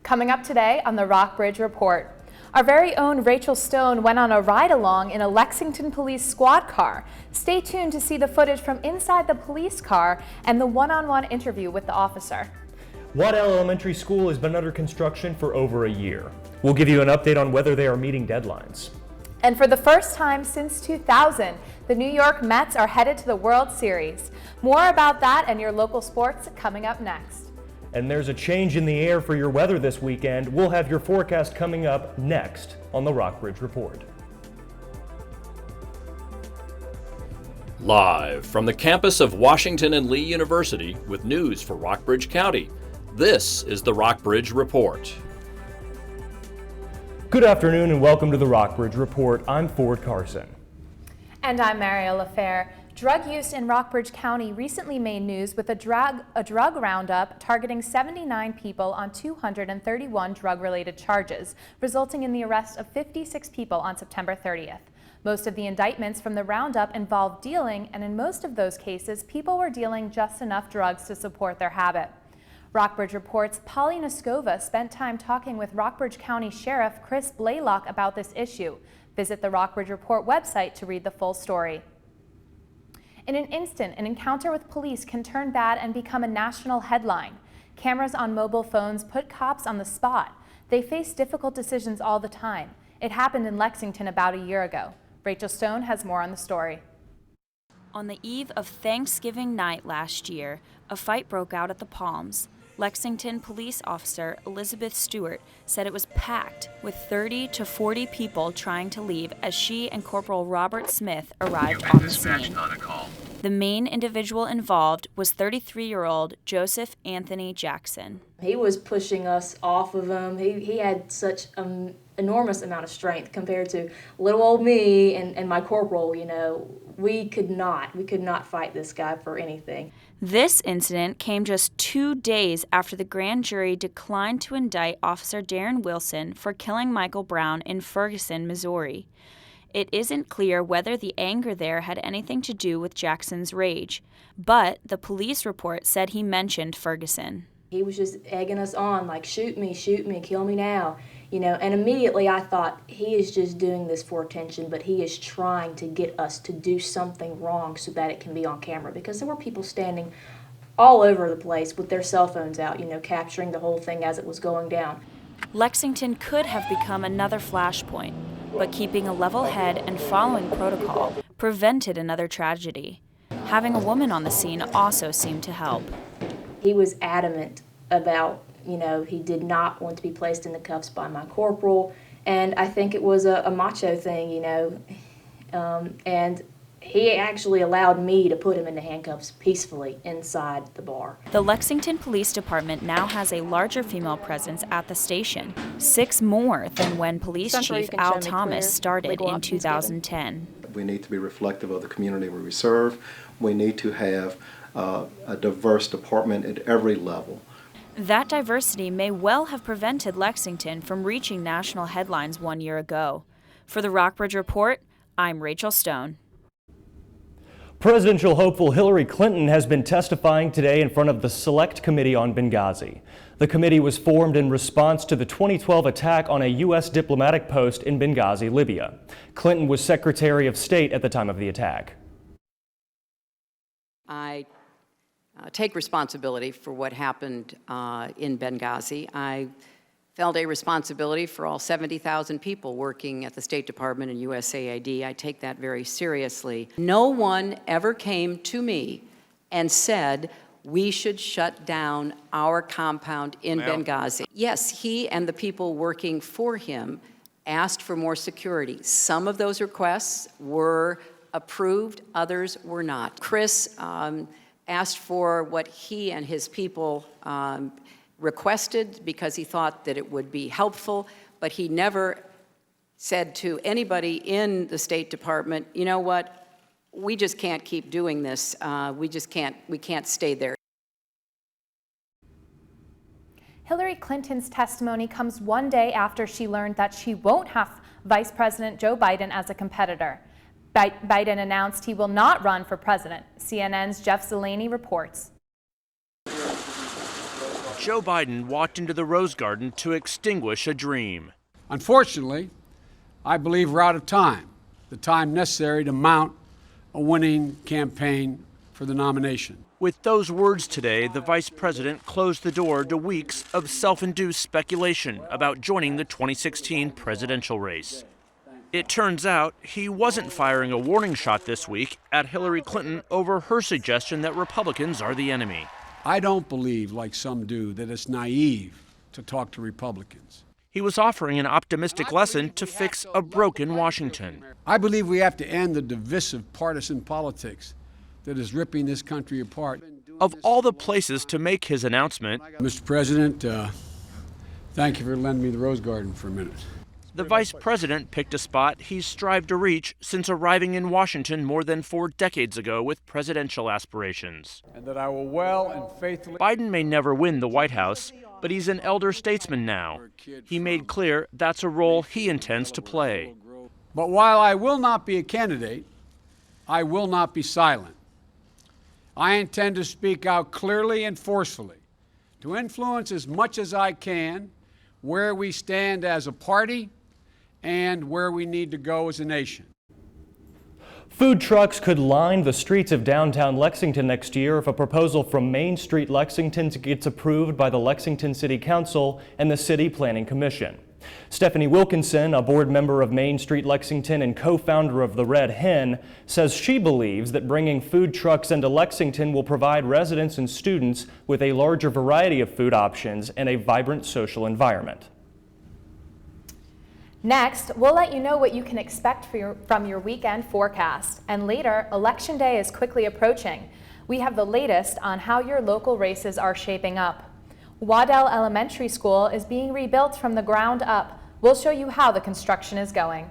Coming up today on the Rockbridge Report, our very own Rachel Stone went on a ride-along in a Lexington police squad car. Stay tuned to see the footage from inside the police car and the one-on-one interview with the officer. Waddell Elementary School has been under construction for over a year. We'll give you an update on whether they are meeting deadlines. And for the first time since 2000, the New York Mets are headed to the World Series. More about that and your local sports coming up next. And there's a change in the air for your weather this weekend. We'll have your forecast coming up next on the Rockbridge Report. Live from the campus of Washington and Lee University with news for Rockbridge County, this is the Rockbridge Report. Good afternoon and welcome to the Rockbridge Report. I'm Ford Carson. And I'm Mario LaFair. Drug use in Rockbridge County recently made news with a drug roundup targeting 79 people on 231 drug-related charges, resulting in the arrest of 56 people on September 30th. Most of the indictments from the roundup involved dealing, and in most of those cases, people were dealing just enough drugs to support their habit. Rockbridge Report's Polly Noskova spent time talking with Rockbridge County Sheriff Chris Blaylock about this issue. Visit the Rockbridge Report website to read the full story. In an instant, an encounter with police can turn bad and become a national headline. Cameras on mobile phones put cops on the spot. They face difficult decisions all the time. It happened in Lexington about a year ago. Rachel Stone has more on the story. On the eve of Thanksgiving night last year, a fight broke out at the Palms. Lexington police officer Elizabeth Stewart said it was packed with 30 to 40 people trying to leave as she and Corporal Robert Smith arrived on the scene. The main individual involved was 33-year-old Joseph Anthony Jackson. He was pushing us off of him. He had such an enormous amount of strength compared to little old me and my corporal. You know, we could not fight this guy for anything. This incident came just 2 days after the grand jury declined to indict Officer Darren Wilson for killing Michael Brown in Ferguson, Missouri. It isn't clear whether the anger there had anything to do with Jackson's rage, but the police report said he mentioned Ferguson. He was just egging us on, like, shoot me, kill me now. You know, and immediately I thought, he is just doing this for attention, but he is trying to get us to do something wrong so that it can be on camera, because there were people standing all over the place with their cell phones out, you know, capturing the whole thing as it was going down. Lexington could have become another flashpoint, but keeping a level head and following protocol prevented another tragedy. Having a woman on the scene also seemed to help. He was adamant about, you know, he did not want to be placed in the cuffs by my corporal, and I think it was a macho thing, you know, and he actually allowed me to put him in the handcuffs peacefully inside the bar. The Lexington Police Department now has a larger female presence at the station, 6 more than when Police Chief Al Thomas started in 2010. We need to be reflective of the community we serve. We need to have a diverse department at every level. That diversity may well have prevented Lexington from reaching national headlines 1 year ago. For the Rockbridge Report, I'm Rachel Stone. Presidential hopeful Hillary Clinton has been testifying today in front of the Select Committee on Benghazi. The committee was formed in response to the 2012 attack on a U.S. diplomatic post in Benghazi, Libya. Clinton was Secretary of State at the time of the attack. I take responsibility for what happened in Benghazi. I felt a responsibility for all 70,000 people working at the State Department and USAID. I take that very seriously. No one ever came to me and said we should shut down our compound in Benghazi. Yes, he and the people working for him asked for more security. Some of those requests were approved, others were not. Chris asked for what he and his people requested because he thought that it would be helpful, but he never said to anybody in the State Department, you know what, we just can't keep doing this. We can't stay there. Hillary Clinton's testimony comes 1 day after she learned that she won't have Vice President Joe Biden as a competitor. Biden announced he will not run for president. CNN's Jeff Zeleny reports. Joe Biden walked into the Rose Garden to extinguish a dream. Unfortunately, I believe we're out of time, the time necessary to mount a winning campaign for the nomination. With those words today, the vice president closed the door to weeks of self-induced speculation about joining the 2016 presidential race. It turns out he wasn't firing a warning shot this week at Hillary Clinton over her suggestion that Republicans are the enemy. I don't believe, like some do, that it's naive to talk to Republicans. He was offering an optimistic lesson to fix a broken Washington. I believe we have to end the divisive partisan politics that is ripping this country apart. Of all the places to make his announcement, Mr. President, thank you for lending me the Rose Garden for a minute. The vice president picked a spot he's strived to reach since arriving in Washington more than 4 decades ago with presidential aspirations. And that I will well and faithfully... Biden may never win the White House, but he's an elder statesman now. He made clear that's a role he intends to play. But while I will not be a candidate, I will not be silent. I intend to speak out clearly and forcefully, to influence as much as I can where we stand as a party and where we need to go as a nation. Food trucks could line the streets of downtown Lexington next year if a proposal from Main Street Lexington gets approved by the Lexington City Council and the City Planning Commission. Stephanie Wilkinson, a board member of Main Street Lexington and co-founder of the Red Hen, says she believes that bringing food trucks into Lexington will provide residents and students with a larger variety of food options and a vibrant social environment. Next, we'll let you know what you can expect from your weekend forecast. And later, Election Day is quickly approaching. We have the latest on how your local races are shaping up. Waddell Elementary School is being rebuilt from the ground up. We'll show you how the construction is going.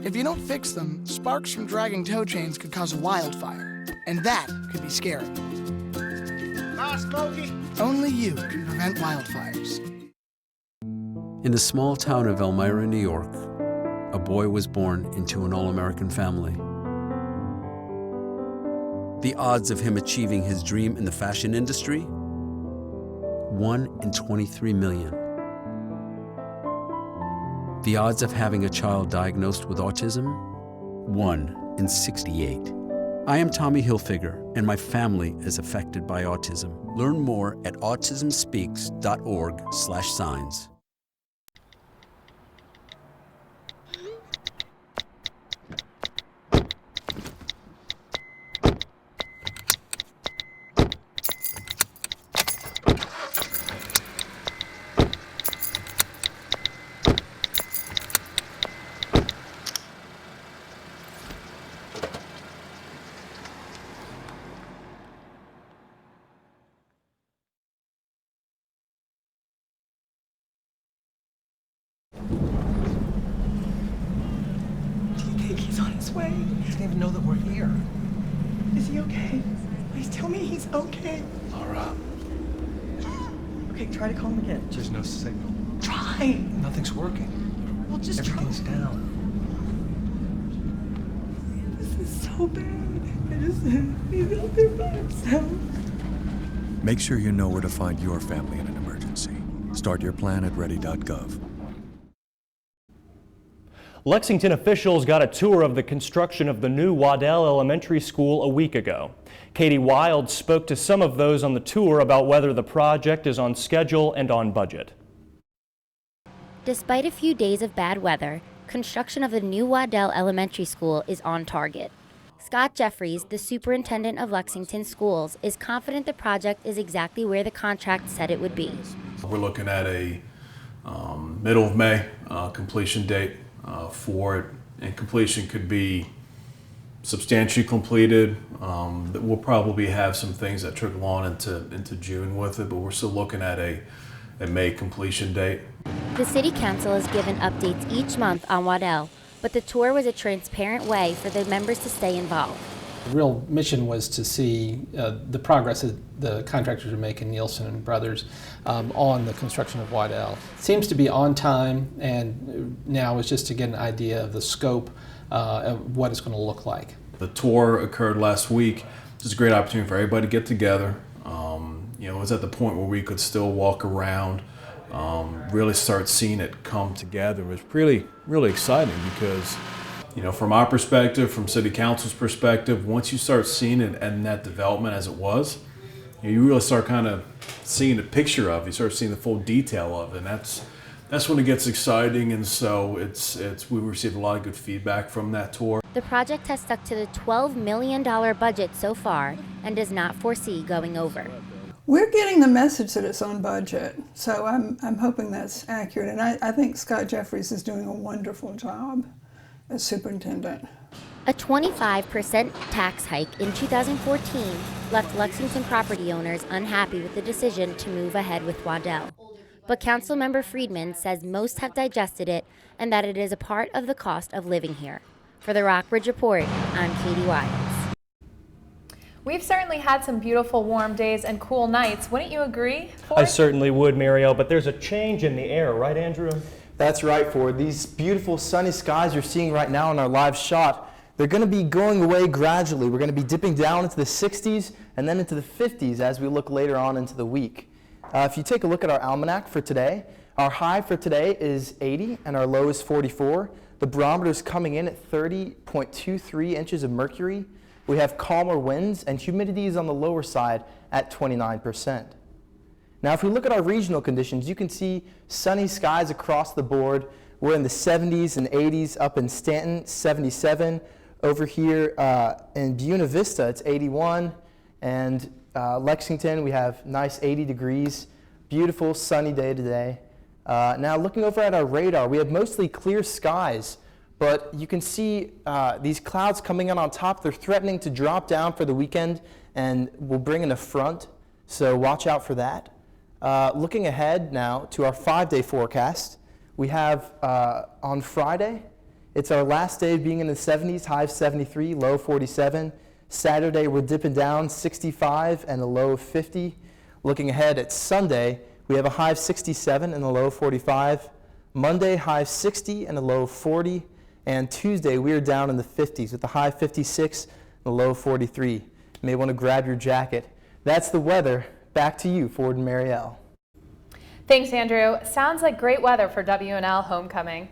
If you don't fix them, sparks from dragging tow chains could cause a wildfire, and that could be scary. Smokey. Only you can prevent wildfires. In the small town of Elmira, New York, a boy was born into an all-American family. The odds of him achieving his dream in the fashion industry? 1 in 23 million. The odds of having a child diagnosed with autism? 1 in 68. I am Tommy Hilfiger, and my family is affected by autism. Learn more at autismspeaks.org/signs. He's on his way. He doesn't even know that we're here. Is he okay? Please tell me he's okay. Laura. Okay, try to call him again. There's no signal. Try. Nothing's working. Well, just Everything's try. down. This is so bad. He's out there by himself. Make sure you know where to find your family in an emergency. Start your plan at ready.gov. Lexington officials got a tour of the construction of the new Waddell Elementary School a week ago. Katie Wild spoke to some of those on the tour about whether the project is on schedule and on budget. Despite a few days of bad weather, construction of the new Waddell Elementary School is on target. Scott Jeffries, the superintendent of Lexington Schools, is confident the project is exactly where the contract said it would be. We're looking at a middle of May completion date for it, and completion could be substantially completed. We'll probably have some things that trickle on into June with it, but we're still looking at a May completion date. The City Council has given updates each month on Waddell, but the tour was a transparent way for the members to stay involved. The real mission was to see the progress that the contractors are making, Nielsen and Brothers, on the construction of Waddell. Seems to be on time, and now is just to get an idea of the scope of what it's going to look like. The tour occurred last week. It was a great opportunity for everybody to get together. It was at the point where we could still walk around, really start seeing it come together. It was really, really exciting because, from our perspective, from City Council's perspective, once you start seeing it and that development as it was, you really start kind of seeing the picture of it. You start seeing the full detail of it, and that's when it gets exciting. And so we received a lot of good feedback from that tour. The project has stuck to the $12 million budget so far and does not foresee going over. We're getting the message that it's on budget, so I'm hoping that's accurate. And I think Scott Jeffries is doing a wonderful job as superintendent. A 25% tax hike in 2014 left Lexington property owners unhappy with the decision to move ahead with Waddell. But Councilmember Friedman says most have digested it and that it is a part of the cost of living here. For the Rockbridge Report, I'm Katie Wise. We've certainly had some beautiful warm days and cool nights. Wouldn't you agree, Ford? I certainly would, Marielle, but there's a change in the air, right, Andrew? That's right, Ford. These beautiful sunny skies you're seeing right now in our live shot, they're going to be going away gradually. We're going to be dipping down into the 60s and then into the 50s as we look later on into the week. If you take a look at our almanac for today, our high for today is 80 and our low is 44. The barometer's coming in at 30.23 inches of mercury. We have calmer winds, and humidity is on the lower side at 29%. Now, if we look at our regional conditions, you can see sunny skies across the board. We're in the 70s and 80s up in Stanton, 77. Over here in Buena Vista, it's 81. And Lexington, we have nice 80 degrees. Beautiful sunny day today. Now, looking over at our radar, we have mostly clear skies. But you can see these clouds coming in on top. They're threatening to drop down for the weekend and will bring in a front, so watch out for that. Looking ahead now to our 5-day forecast, we have on Friday, it's our last day of being in the 70s, high of 73, low 47. Saturday, we're dipping down 65 and a low of 50. Looking ahead at Sunday, we have a high of 67 and a low of 45. Monday, high of 60 and a low of 40. And Tuesday, we are down in the 50s with a high 56 and a low 43. You may want to grab your jacket. That's the weather. Back to you, Ford and Marielle. Thanks, Andrew. Sounds like great weather for W&L homecoming.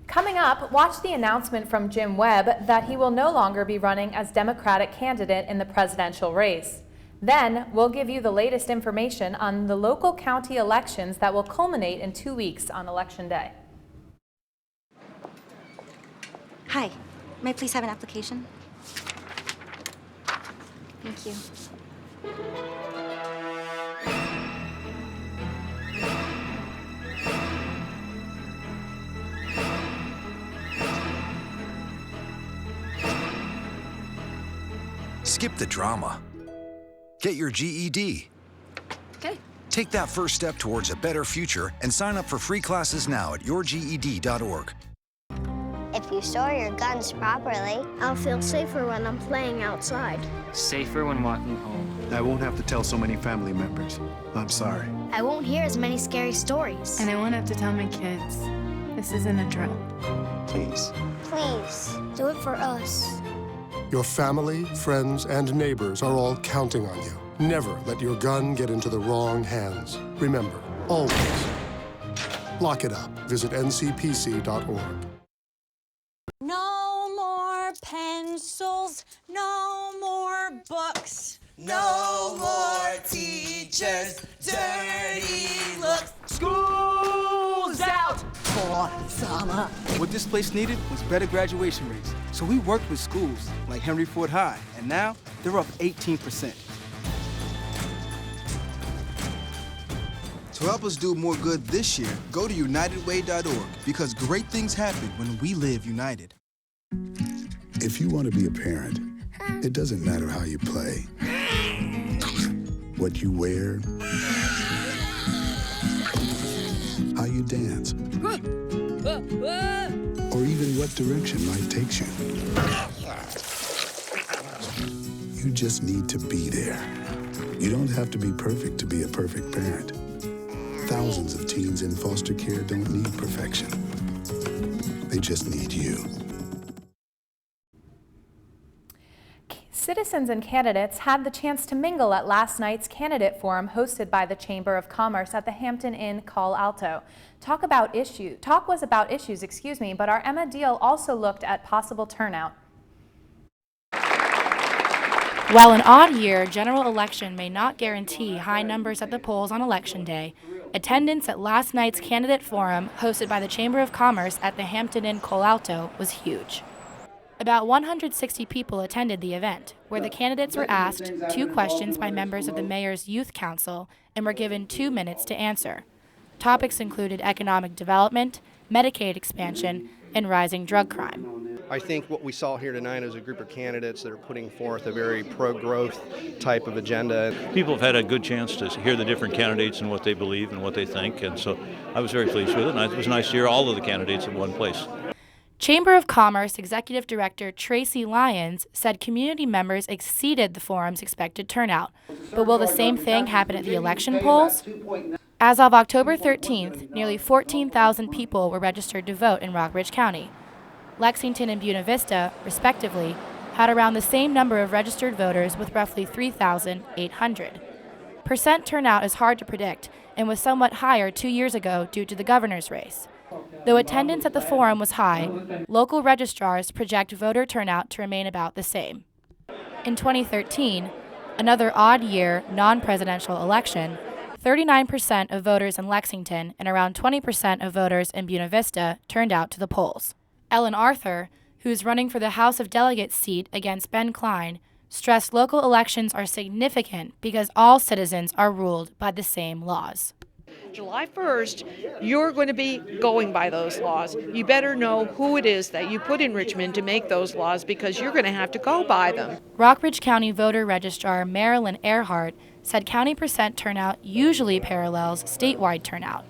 Coming up, watch the announcement from Jim Webb that he will no longer be running as Democratic candidate in the presidential race. Then, we'll give you the latest information on the local county elections that will culminate in 2 weeks on Election Day. Hi, may I please have an application? Thank you. Skip the drama. Get your GED. Okay. Take that first step towards a better future and sign up for free classes now at yourged.org. If you store your guns properly, I'll feel safer when I'm playing outside. Safer when walking home. I won't have to tell so many family members. I'm sorry. I won't hear as many scary stories. And I won't have to tell my kids. This isn't a drill. Please. Please, Do it for us. Your family, friends, and neighbors are all counting on you. Never let your gun get into the wrong hands. Remember, always, lock it up. Visit ncpc.org. No more pencils, no more books, no more teachers, dirty looks. School's out for summer. What this place needed was better graduation rates. So we worked with schools like Henry Ford High, and now they're up 18%. To help us do more good this year, go to unitedway.org, because great things happen when we live united. If you want to be a parent, it doesn't matter how you play, what you wear, how you dance, or even what direction life takes you. You just need to be there. You don't have to be perfect to be a perfect parent. Thousands of teens in foster care don't need perfection. They just need you. Citizens and candidates had the chance to mingle at last night's candidate forum hosted by the Chamber of Commerce at the Hampton Inn Call Alto. Talk was about issues, but our Emma Deal also looked at possible turnout. While an odd year general election may not guarantee high numbers at the polls on Election Day, attendance at last night's candidate forum hosted by the Chamber of Commerce at the Hampton Inn Call Alto was huge. About 160 people attended the event, where the candidates were asked 2 questions by members of the Mayor's Youth Council and were given 2 minutes to answer. Topics included economic development, Medicaid expansion, and rising drug crime. I think what we saw here tonight is a group of candidates that are putting forth a very pro-growth type of agenda. People have had a good chance to hear the different candidates and what they believe and what they think, and so I was very pleased with it, and it was nice to hear all of the candidates in one place. Chamber of Commerce Executive Director Tracy Lyons said community members exceeded the forum's expected turnout. But will the same thing happen at the election polls? As of October 13th, nearly 14,000 people were registered to vote in Rockbridge County. Lexington and Buena Vista, respectively, had around the same number of registered voters with roughly 3,800. Percent turnout is hard to predict and was somewhat higher 2 years ago due to the governor's race. Though attendance at the forum was high, local registrars project voter turnout to remain about the same. In 2013, another odd year non-presidential election, 39% of voters in Lexington and around 20% of voters in Buena Vista turned out to the polls. Ellen Arthur, who's running for the House of Delegates seat against Ben Klein, stressed local elections are significant because all citizens are ruled by the same laws. July 1st, you're going to be going by those laws. You better know who it is that you put in Richmond to make those laws because you're going to have to go by them. Rockbridge County voter registrar Marilyn Earhart said county percent turnout usually parallels statewide turnout.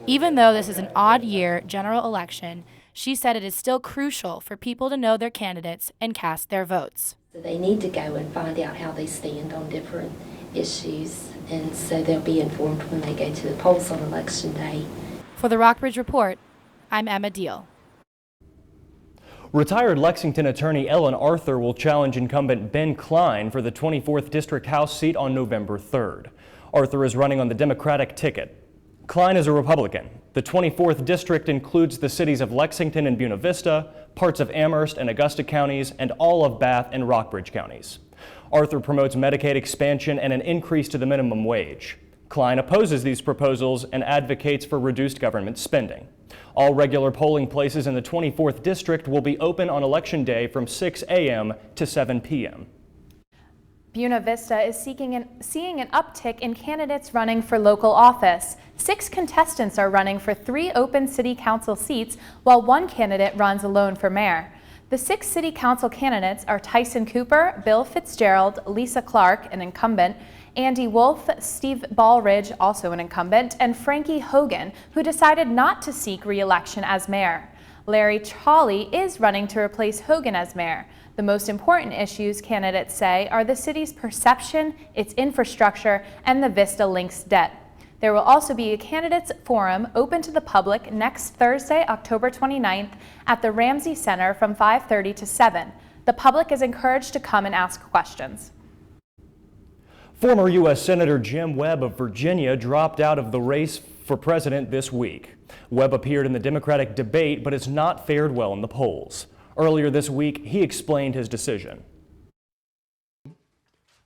Even though this is an odd year general election, she said it is still crucial for people to know their candidates and cast their votes. They need to go and find out how they stand on different issues, and so they'll be informed when they go to the polls on Election Day. For the Rockbridge Report, I'm Emma Deal. Retired Lexington attorney Ellen Arthur will challenge incumbent Ben Klein for the 24th District House seat on November 3rd. Arthur is running on the Democratic ticket. Klein is a Republican. The 24th District includes the cities of Lexington and Buena Vista, parts of Amherst and Augusta counties, and all of Bath and Rockbridge counties. Arthur promotes Medicaid expansion and an increase to the minimum wage. Klein opposes these proposals and advocates for reduced government spending. All regular polling places in the 24th District will be open on Election Day from 6 a.m. to 7 p.m. Buena Vista is seeing an uptick in candidates running for local office. 6 contestants are running for 3 open city council seats, while 1 candidate runs alone for mayor. The 6 city council candidates are Tyson Cooper, Bill Fitzgerald, Lisa Clark, an incumbent, Andy Wolf, Steve Ballridge, also an incumbent, and Frankie Hogan, who decided not to seek re-election as mayor. Larry Chawley is running to replace Hogan as mayor. The most important issues, candidates say, are the city's perception, its infrastructure, and the Vista Links debt. There will also be a candidates forum open to the public next Thursday, October 29th at the Ramsey Center from 5:30 to 7. The public is encouraged to come and ask questions. Former U.S. Senator Jim Webb of Virginia dropped out of the race for president this week. Webb appeared in the Democratic debate but has not fared well in the polls. Earlier this week, he explained his decision.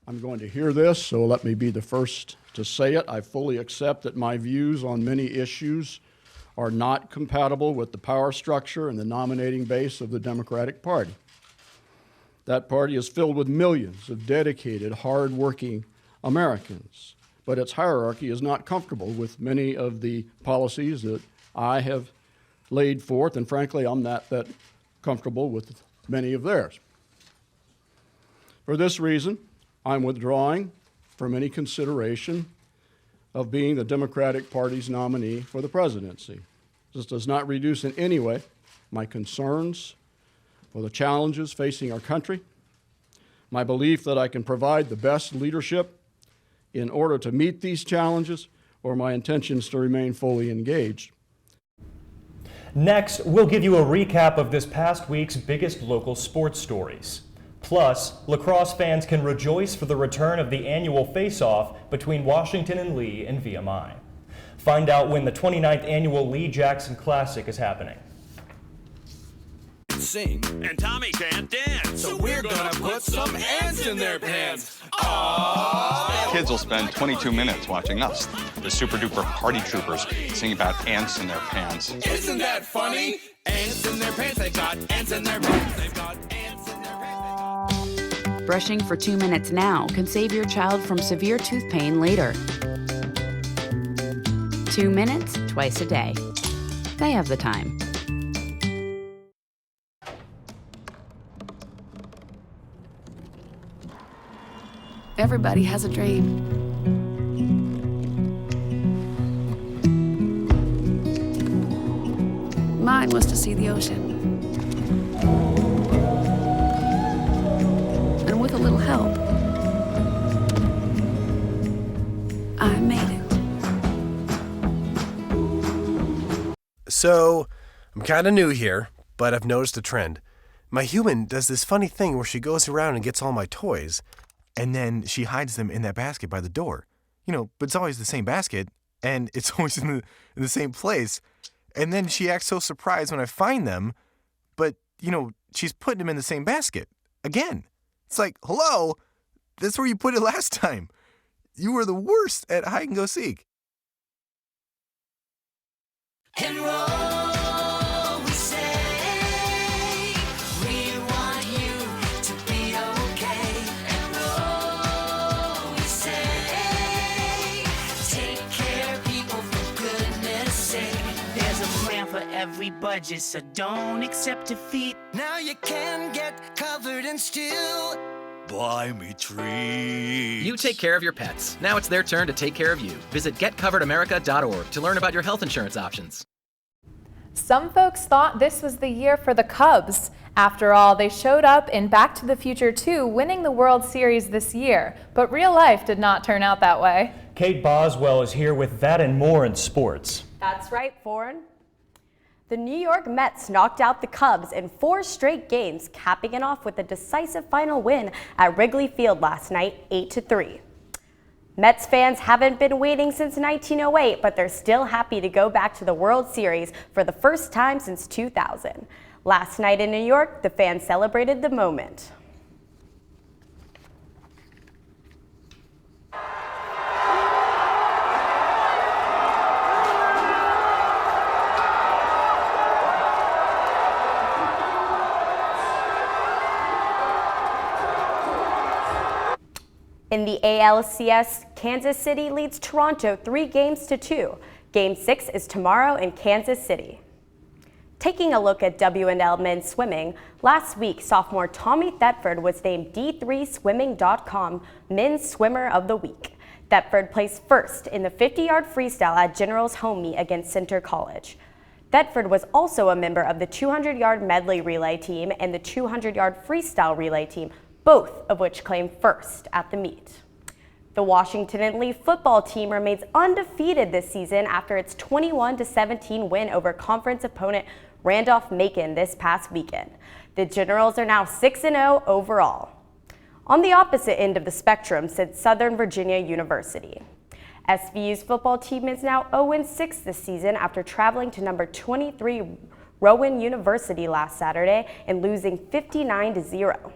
I'm going to hear this, so let me be the first to say it. I fully accept that my views on many issues are not compatible with the power structure and the nominating base of the Democratic Party. That party is filled with millions of dedicated, hard-working Americans, but its hierarchy is not comfortable with many of the policies that I have laid forth, and frankly, I'm not that comfortable with many of theirs. For this reason, I'm withdrawing from any consideration of being the Democratic Party's nominee for the presidency. This does not reduce in any way my concerns for the challenges facing our country, my belief that I can provide the best leadership in order to meet these challenges, or my intentions to remain fully engaged. Next, we'll give you a recap of this past week's biggest local sports stories. Plus, lacrosse fans can rejoice for the return of the annual face-off between Washington and Lee and VMI. Find out when the 29th annual Lee Jackson Classic is happening. Sing and Tommy can't dance, so we're gonna put some ants in their pants. Aww. Kids will spend 22 minutes watching us, the super duper party troopers, sing about ants in their pants. Isn't that funny? Ants in their pants, they've got ants in their pants, they've got ants in their pants. Brushing for 2 minutes now can save your child from severe tooth pain later. 2 minutes, twice a day. They have the time. Everybody has a dream. Mine was to see the ocean. And with a little help, I made it. So, I'm kind of new here, but I've noticed a trend. My human does this funny thing where she goes around and gets all my toys, and then she hides them in that basket by the door. But it's always the same basket, and it's always in the same place. And then she acts so surprised when I find them, but, she's putting them in the same basket. Again. It's like, hello, that's where you put it last time. You were the worst at hide and go seek. Enroll, we say, we want you to be okay. Enroll, we say, take care of people for goodness sake. There's a plan for every budget, so don't accept defeat. Now you can get covered and still Buy me treats. You take care of your pets. Now it's their turn to take care of you. Visit getcoveredamerica.org to learn about your health insurance options. Some folks thought this was the year for the Cubs. After all, they showed up in Back to the Future 2, winning the World Series this year. But real life did not turn out that way. Kate Boswell is here with that and more in sports. That's right, Foreign. The New York Mets knocked out the Cubs in 4 straight games, capping it off with a decisive final win at Wrigley Field last night, 8-3. Mets fans haven't been waiting since 1908, but they're still happy to go back to the World Series for the first time since 2000. Last night in New York, the fans celebrated the moment. In the ALCS, Kansas City leads Toronto 3-2. Game 6 is tomorrow in Kansas City. Taking a look at WNL men's swimming, last week sophomore Tommy Thetford was named D3Swimming.com Men's Swimmer of the Week. Thetford placed first in the 50-yard freestyle at General's home meet against Centre College. Thetford was also a member of the 200-yard medley relay team and the 200-yard freestyle relay team, both of which claimed first at the meet. The Washington and Lee football team remains undefeated this season after its 21-17 win over conference opponent Randolph-Macon this past weekend. The Generals are now 6-0 overall. On the opposite end of the spectrum sits Southern Virginia University. SVU's football team is now 0-6 this season after traveling to number 23 Rowan University last Saturday and losing 59-0.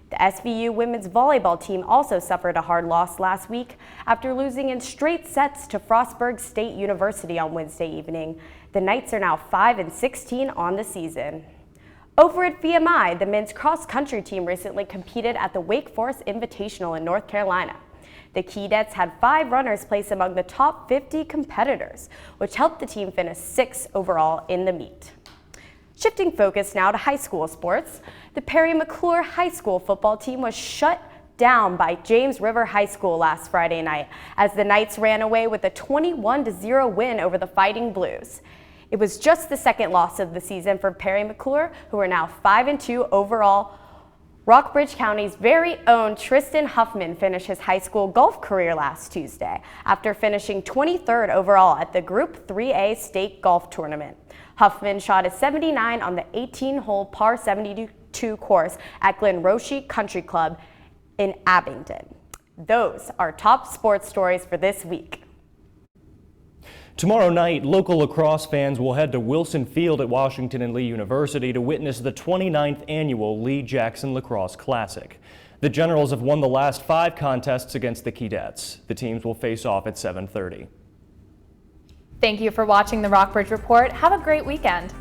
The SVU women's volleyball team also suffered a hard loss last week after losing in straight sets to Frostburg State University on Wednesday evening. The Knights are now 5-16 on the season. Over at VMI, the men's cross-country team recently competed at the Wake Forest Invitational in North Carolina. The Keydets had 5 runners placed among the top 50 competitors, which helped the team finish 6th overall in the meet. Shifting focus now to high school sports, the Perry McClure High School football team was shut down by James River High School last Friday night as the Knights ran away with a 21-0 win over the Fighting Blues. It was just the second loss of the season for Perry McClure, who are now 5-2 overall Rockbridge County's very own Tristan Huffman finished his high school golf career last Tuesday after finishing 23rd overall at the Group 3A State Golf Tournament. Huffman shot a 79 on the 18-hole par 72 course at Glen Roche Country Club in Abingdon. Those are top sports stories for this week. Tomorrow night, local lacrosse fans will head to Wilson Field at Washington and Lee University to witness the 29th annual Lee Jackson Lacrosse Classic. The Generals have won the last 5 contests against the Keydets. The teams will face off at 7:30. Thank you for watching the Rockbridge Report. Have a great weekend.